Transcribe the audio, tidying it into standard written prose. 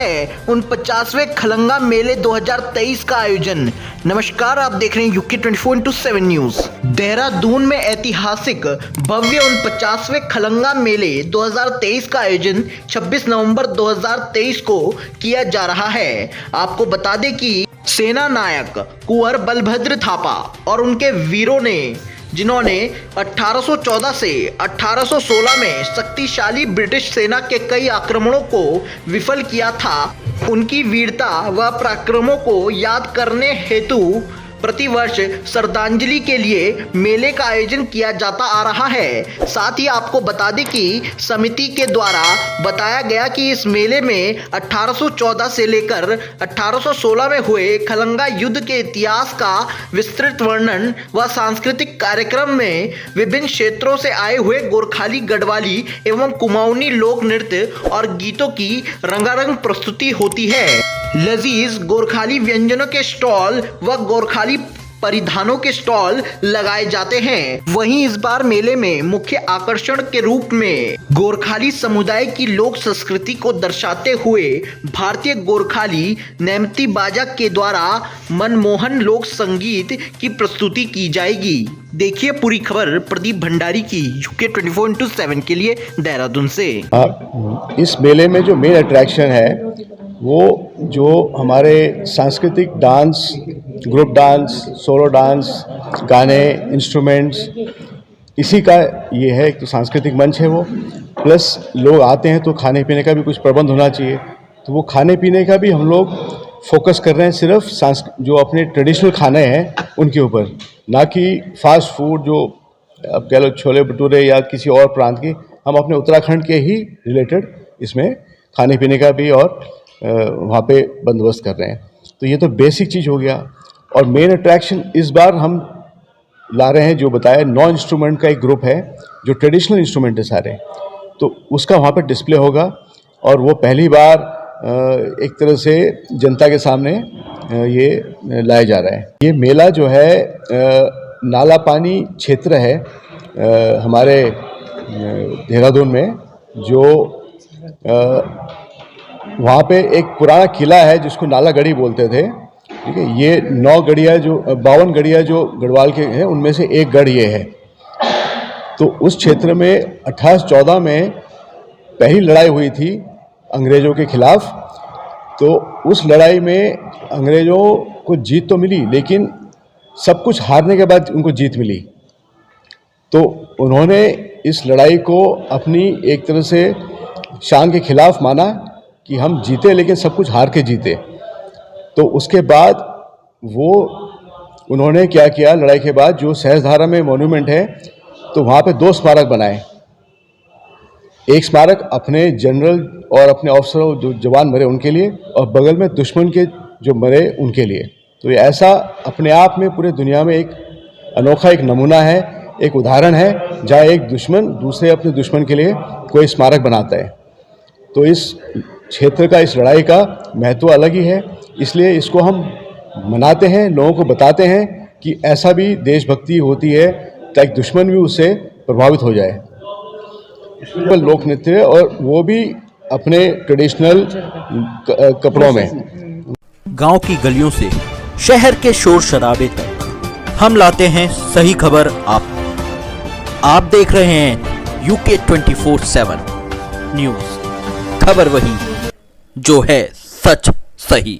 उन 50वें खलंगा मेले 2023 का आयोजन। नमस्कार, आप देख रहे हैं यूके 24/7 न्यूज। देहरादून में ऐतिहासिक भव्य उन 50वें खलंगा मेले 2023 का आयोजन 26 नवंबर 2023 को किया जा रहा है। आपको बता दें कि सेना नायक कुंवर बलभद्र थापा और उनके वीरों ने, जिन्होंने 1814 से 1816 में शक्तिशाली ब्रिटिश सेना के कई आक्रमणों को विफल किया था, उनकी वीरता व पराक्रमों को याद करने हेतु प्रतिवर्ष श्रद्धांजलि के लिए मेले का आयोजन किया जाता आ रहा है। साथ ही आपको बता दें कि समिति के द्वारा बताया गया कि इस मेले में 1814 से लेकर 1816 में हुए खलंगा युद्ध के इतिहास का विस्तृत वर्णन व सांस्कृतिक कार्यक्रम में विभिन्न क्षेत्रों से आए हुए गोरखाली, गढ़वाली एवं कुमाऊनी लोक नृत्य और गीतों की रंगारंग प्रस्तुति होती है। लजीज गोरखाली व्यंजनों के स्टॉल व गोरखाली परिधानों के स्टॉल लगाए जाते हैं। वहीं इस बार मेले में मुख्य आकर्षण के रूप में गोरखाली समुदाय की लोक संस्कृति को दर्शाते हुए भारतीय गोरखाली नेमती बाजा के द्वारा मनमोहन लोक संगीत की प्रस्तुति की जाएगी। देखिए पूरी खबर प्रदीप भंडारी की यूके 24/7 के लिए देहरादून से। इस मेले में जो मेन अट्रैक्शन है वो जो हमारे सांस्कृतिक dance, group dance, solo dance, गाने, इंस्ट्रूमेंट्स, इसी का ये है। एक तो सांस्कृतिक मंच है वो, प्लस लोग आते हैं तो खाने पीने का भी कुछ प्रबंध होना चाहिए। तो वो खाने पीने का भी हम लोग फोकस कर रहे हैं सिर्फ जो अपने ट्रेडिशनल खाने हैं उनके ऊपर, ना कि फास्ट फूड जो अब कह लो छोले भटूरे या किसी और प्रांत के। हम अपने उत्तराखंड के ही रिलेटेड इसमें खाने पीने का भी और वहाँ पे बंदोबस्त कर रहे हैं। तो ये तो बेसिक चीज़ हो गया। और मेन अट्रैक्शन इस बार हम ला रहे हैं, जो बताया 9 इंस्ट्रूमेंट का एक ग्रुप है जो ट्रेडिशनल इंस्ट्रूमेंट है सारे, तो उसका वहाँ पे डिस्प्ले होगा। और वो पहली बार एक तरह से जनता के सामने ये लाया जा रहा है। ये मेला जो है नाला पानी क्षेत्र है हमारे देहरादून में, जो वहाँ पे एक पुराना किला है जिसको नाला गढ़ी बोलते थे। ठीक है, ये 9 गढ़िया जो 52 गढ़िया जो गढ़वाल के हैं उनमें से एक गढ़ ये है। तो उस क्षेत्र में 1814 में पहली लड़ाई हुई थी अंग्रेज़ों के खिलाफ। तो उस लड़ाई में अंग्रेज़ों को जीत तो मिली, लेकिन सब कुछ हारने के बाद उनको जीत मिली। तो उन्होंने इस लड़ाई को अपनी एक तरह से शान के खिलाफ माना कि हम जीते, लेकिन सब कुछ हार के जीते। तो उसके बाद वो उन्होंने क्या किया, लड़ाई के बाद जो सहस्त्रधारा में मॉन्यूमेंट है, तो वहाँ पे 2 स्मारक बनाए। एक स्मारक अपने जनरल और अपने ऑफिसरों जो जवान मरे उनके लिए, और बगल में दुश्मन के जो मरे उनके लिए। तो ये ऐसा अपने आप में पूरे दुनिया में एक अनोखा एक नमूना है, एक उदाहरण है जहाँ एक दुश्मन दूसरे अपने दुश्मन के लिए कोई स्मारक बनाता है। तो इस क्षेत्र का, इस लड़ाई का महत्व अलग ही है, इसलिए इसको हम मनाते हैं, लोगों को बताते हैं कि ऐसा भी देशभक्ति होती है ताकि दुश्मन भी उससे प्रभावित हो जाए। लोक नृत्य, और वो भी अपने ट्रेडिशनल कपड़ों में। गांव की गलियों से शहर के शोर शराबे तक हम लाते हैं सही खबर आप देख रहे हैं यूके 24/7 न्यूज। खबर वही जो है सच सही।